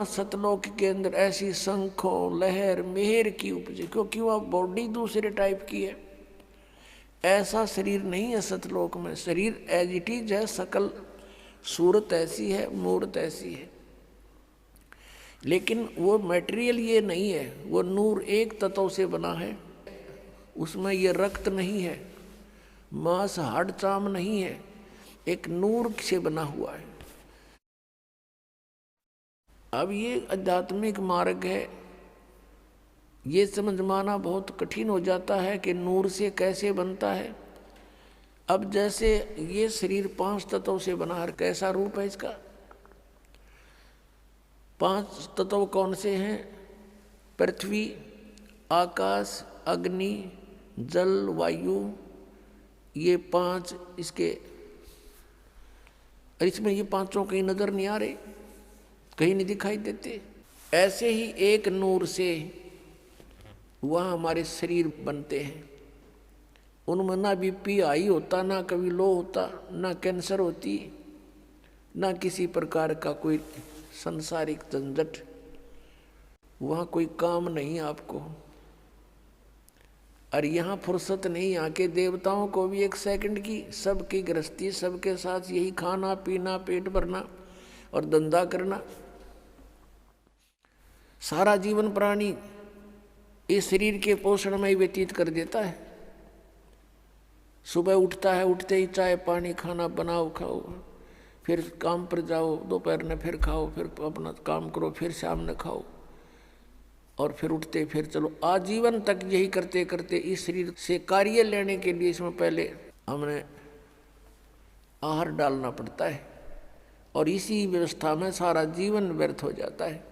सतलोक के अंदर ऐसी शंखों लहर मेहर की उपजे, क्योंकि वह बॉडी दूसरे टाइप की है। ऐसा शरीर नहीं है सतलोक में, शरीर एज इट इज है, सकल सूरत ऐसी है, मूर्त ऐसी है, लेकिन वो मटेरियल ये नहीं है। वो नूर एक तत्व से बना है, उसमें ये रक्त नहीं है, मांस हाड़ चाम नहीं है, एक नूर से बना हुआ है। अब ये आध्यात्मिक मार्ग है, ये समझ माना बहुत कठिन हो जाता है कि नूर से कैसे बनता है। अब जैसे ये शरीर 5 तत्वों से बना है, कैसा रूप है इसका? 5 तत्व कौन से हैं? पृथ्वी, आकाश, अग्नि, जल, वायु, ये 5 इसके। इसमें ये 5 कहीं नजर नहीं आ रहे, कहीं नहीं दिखाई देते। ऐसे ही एक नूर से वह हमारे शरीर बनते हैं। उनमें ना बीपी हाई होता, ना कभी लो होता, ना कैंसर होती, ना किसी प्रकार का कोई संसारिक झंझट, वहाँ कोई काम नहीं आपको। और यहाँ फुर्सत नहीं, यहाँ के देवताओं को भी 1 सेकंड की, सबकी गृहस्थी, सबके साथ यही खाना पीना, पेट भरना और धंधा करना। सारा जीवन प्राणी इस शरीर के पोषण में ही व्यतीत कर देता है। सुबह उठता है, उठते ही चाय पानी खाना बनाओ खाओ, फिर काम पर जाओ, दोपहर में फिर खाओ, फिर अपना काम करो, फिर शाम में खाओ, और फिर उठते फिर चलो। आजीवन तक यही करते करते इस शरीर से कार्य लेने के लिए इसमें पहले हमने आहार डालना पड़ता है, और इसी व्यवस्था में सारा जीवन व्यर्थ हो जाता है।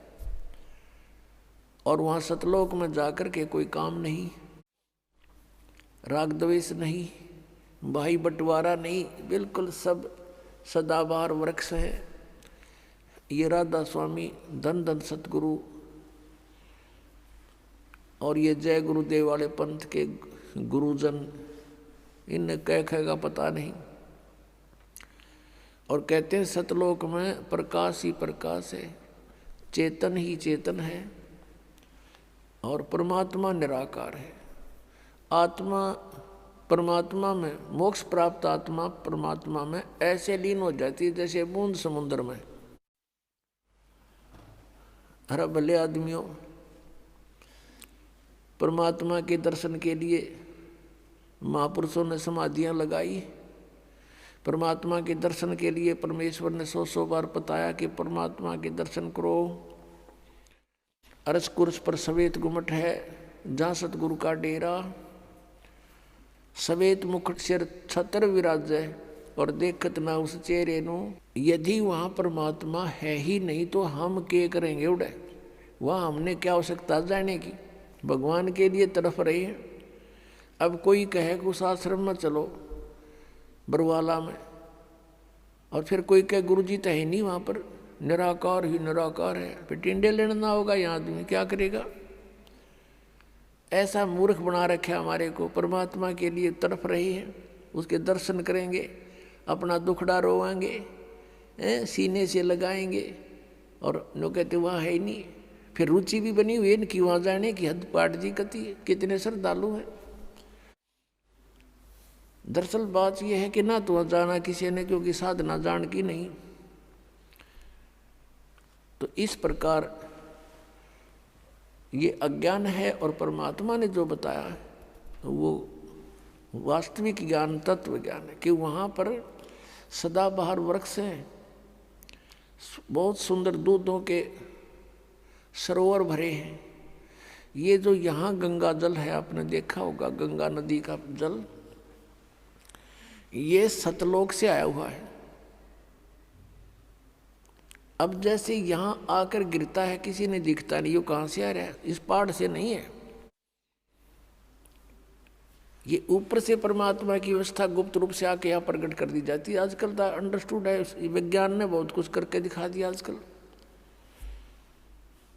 और वहाँ सतलोक में जाकर के कोई काम नहीं, राग द्वेष नहीं, भाई बंटवारा नहीं, बिल्कुल सब सदाबहार वृक्ष है। ये राधा स्वामी, धन धन सतगुरु और ये जय गुरुदेव वाले पंथ के गुरुजन, इन्हें कह कहेगा पता नहीं। और कहते हैं सतलोक में प्रकाश ही प्रकाश है, चेतन ही चेतन है, और परमात्मा निराकार है। आत्मा परमात्मा में, मोक्ष प्राप्त आत्मा परमात्मा में ऐसे लीन हो जाती है जैसे बूंद समुद्र में। अरे भले आदमियों, परमात्मा के दर्शन के लिए महापुरुषों ने समाधियां लगाई। परमात्मा के दर्शन के लिए परमेश्वर ने 100 बार बताया कि परमात्मा के दर्शन करो। अरस कुर्स पर सवेत गुमट है, जहाँ सतगुरु का डेरा, सवेत मुकुट सिर छतर विराजै, और देखत ना उस चेहरे नु। यदि वहाँ परमात्मा है ही नहीं तो हम क्या करेंगे उड़े? वहाँ हमने क्या आवश्यकता जाने की? भगवान के लिए तरफ रहे हैं। अब कोई कहे कि उस आश्रम में चलो बरवाला में, और फिर कोई कहे गुरु जी तो है नहीं वहाँ पर, निराकार ही निराकार है, फिर टिंडे लेना होगा, यहाँ आदमी क्या करेगा? ऐसा मूर्ख बना रखा हमारे को। परमात्मा के लिए तरफ रहे हैं, उसके दर्शन करेंगे, अपना दुखड़ा रोवाएंगे, सीने से लगाएंगे, और लोग कहते वहाँ है ही नहीं। फिर रुचि भी बनी हुई है इनकी वहाँ जाने की, हद पाट जी कती, कितने श्रद्धालु हैं। दरअसल बात यह है कि ना तो वहाँ जाना किसी ने, क्योंकि साधना जान की नहीं। तो इस प्रकार ये अज्ञान है, और परमात्मा ने जो बताया वो वास्तविक ज्ञान, तत्व ज्ञान है कि वहाँ पर सदाबहार वृक्ष हैं, बहुत सुंदर दूधों के सरोवर भरे हैं। ये जो यहाँ गंगा जल है, आपने देखा होगा गंगा नदी का जल, ये सतलोक से आया हुआ है। अब जैसे यहाँ आकर गिरता है, किसी ने दिखता नहीं, ये कहाँ से आ रहा है? इस पहाड़ से नहीं है, ये ऊपर से परमात्मा की व्यवस्था गुप्त रूप से आके यहाँ प्रकट कर दी जाती है। आजकल तो अंडरस्टूड है, विज्ञान ने बहुत कुछ करके दिखा दिया। आजकल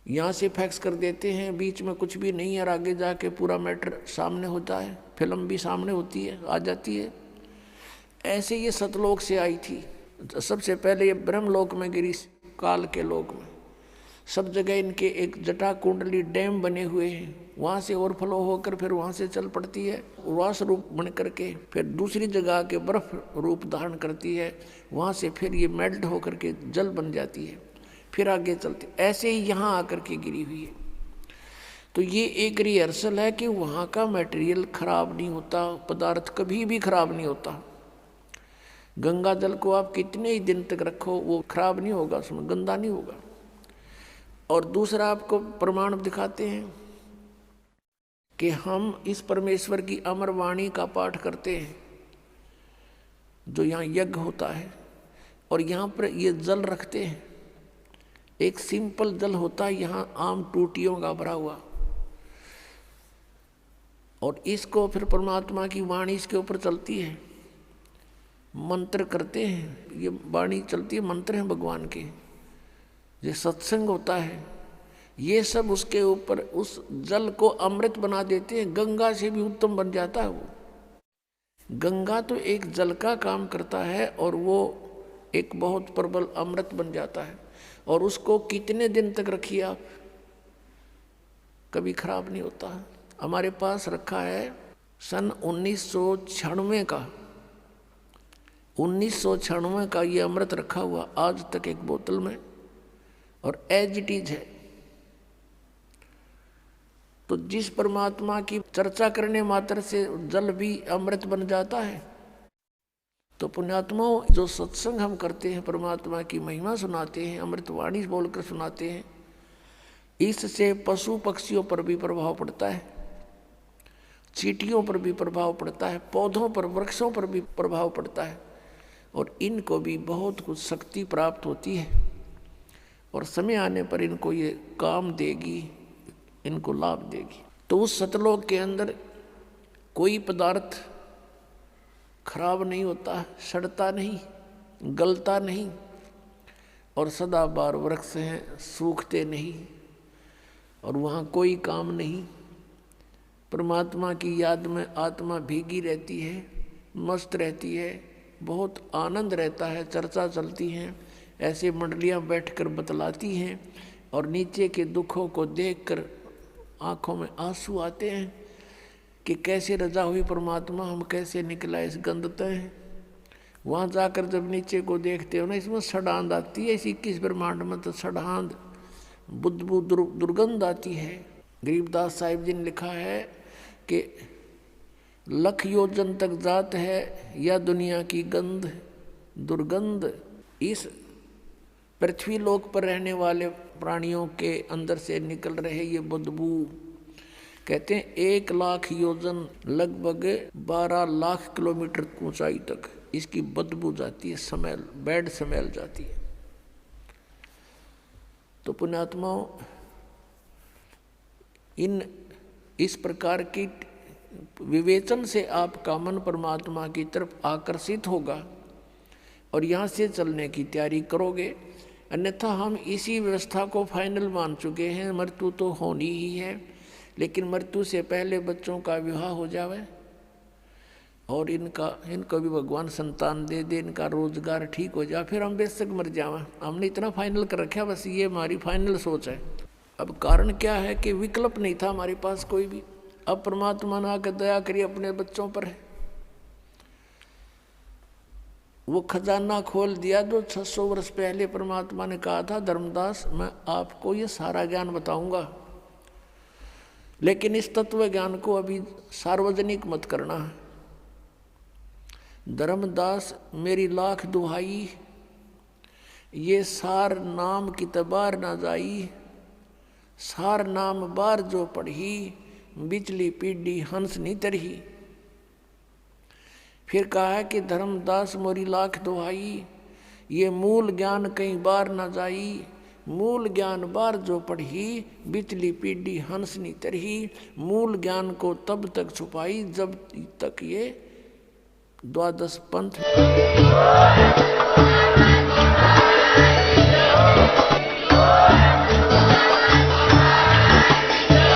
यहाँ से फैक्स कर देते हैं, बीच में कुछ भी नहीं है, और आगे जाके पूरा मैटर सामने होता है, फिल्म भी सामने होती है, आ जाती है। ऐसे ये सतलोक से आई थी। सबसे पहले ये ब्रह्मलोक में गिरी, काल के लोक में। सब जगह इनके एक जटा कुंडली डैम बने हुए हैं, वहाँ से ओवरफ्लो होकर फिर वहाँ से चल पड़ती है उर्वास रूप बन करके, फिर दूसरी जगह के बर्फ रूप धारण करती है, वहाँ से फिर ये मेल्ट होकर के जल बन जाती है, फिर आगे चलती, ऐसे ही यहाँ आकर के गिरी हुई है। तो ये एक रिहर्सल है कि वहाँ का मटेरियल खराब नहीं होता, पदार्थ कभी भी खराब नहीं होता। गंगा जल को आप कितने ही दिन तक रखो वो खराब नहीं होगा, उसमें गंदा नहीं होगा। और दूसरा आपको प्रमाण दिखाते हैं कि हम इस परमेश्वर की अमर वाणी का पाठ करते हैं, जो यहाँ यज्ञ होता है, और यहाँ पर ये जल रखते हैं, एक सिंपल जल होता है यहाँ आम टूटियों का भरा हुआ, और इसको फिर परमात्मा की वाणी इसके ऊपर चलती है, मंत्र करते हैं, ये वाणी चलती है, मंत्र हैं भगवान के, ये सत्संग होता है, ये सब उसके ऊपर उस जल को अमृत बना देते हैं, गंगा से भी उत्तम बन जाता है वो। गंगा तो एक जल का काम करता है और वो एक बहुत प्रबल अमृत बन जाता है, और उसको कितने दिन तक रखिए आप, कभी खराब नहीं होता। हमारे पास रखा है सन 1996 का, 1996 का ये अमृत रखा हुआ आज तक एक बोतल में, और एज इट इज है। तो जिस परमात्मा की चर्चा करने मात्र से जल भी अमृत बन जाता है, तो पुण्यात्माओं जो सत्संग हम करते हैं, परमात्मा की महिमा सुनाते हैं, अमृतवाणी बोलकर सुनाते हैं, इससे पशु पक्षियों पर भी प्रभाव पड़ता है, चींटियों पर भी प्रभाव पड़ता है, पौधों पर, वृक्षों पर भी प्रभाव पड़ता है, और इनको भी बहुत कुछ शक्ति प्राप्त होती है, और समय आने पर इनको ये काम देगी, इनको लाभ देगी। तो उस सतलोक के अंदर कोई पदार्थ खराब नहीं होता, सड़ता नहीं, गलता नहीं, और सदाबहार वृक्ष हैं, सूखते नहीं, और वहाँ कोई काम नहीं। परमात्मा की याद में आत्मा भीगी रहती है, मस्त रहती है, बहुत आनंद रहता है, चर्चा चलती है, ऐसे मंडलियाँ बैठकर बतलाती हैं, और नीचे के दुखों को देखकर आँखों में आंसू आते हैं कि कैसे रजा हुई परमात्मा, हम कैसे निकला इस गंदते हैं। वहाँ जाकर जब नीचे को देखते हो ना, इसमें सड़ांध आती है, इस 21 ब्रह्मांड में तो सड़ांध बुदबू दुर्गंध आती है। गरीबदास साहिब जी ने लिखा है कि लख योजन तक जात है या दुनिया की गंध दुर्गंध। इस पृथ्वी लोक पर रहने वाले प्राणियों के अंदर से निकल रहे ये बदबू, कहते हैं 1 लाख योजन लगभग 12 लाख किलोमीटर ऊंचाई तक इसकी बदबू जाती है, स्मेल, बैड स्मेल जाती है। तो पुण्यात्माओं, इस प्रकार की विवेचन से आपका मन परमात्मा की तरफ आकर्षित होगा और यहाँ से चलने की तैयारी करोगे। अन्यथा हम इसी व्यवस्था को फाइनल मान चुके हैं, मृत्यु तो होनी ही है, लेकिन मृत्यु से पहले बच्चों का विवाह हो जावे और इनको भी भगवान संतान दे दे, इनका रोजगार ठीक हो जाए, फिर हम बेशक मर जावा। हमने इतना फाइनल कर रखा, बस ये हमारी फाइनल सोच है। अब कारण क्या है कि विकल्प नहीं था हमारे पास कोई भी। अब परमात्मा ने आकर दया करी अपने बच्चों पर, वो खजाना खोल दिया जो 600 वर्ष पहले परमात्मा ने कहा था, धर्मदास मैं आपको ये सारा ज्ञान बताऊंगा, लेकिन इस तत्व ज्ञान को अभी सार्वजनिक मत करना। धर्मदास मेरी लाख दुहाई, ये सार नाम की तबार ना जाई, सार नाम बार जो पढ़ी, बिचली पीढ़ी हंस नहीं तरही। फिर कहा है कि धर्मदास मोरी लाख दुहाई, ये मूल ज्ञान कई बार न जाई, मूल ज्ञान बार जो पढ़ी, बिचली पीढ़ी हंस नहीं तरही। मूल ज्ञान को तब तक छुपाई जब तक ये द्वादश पंथ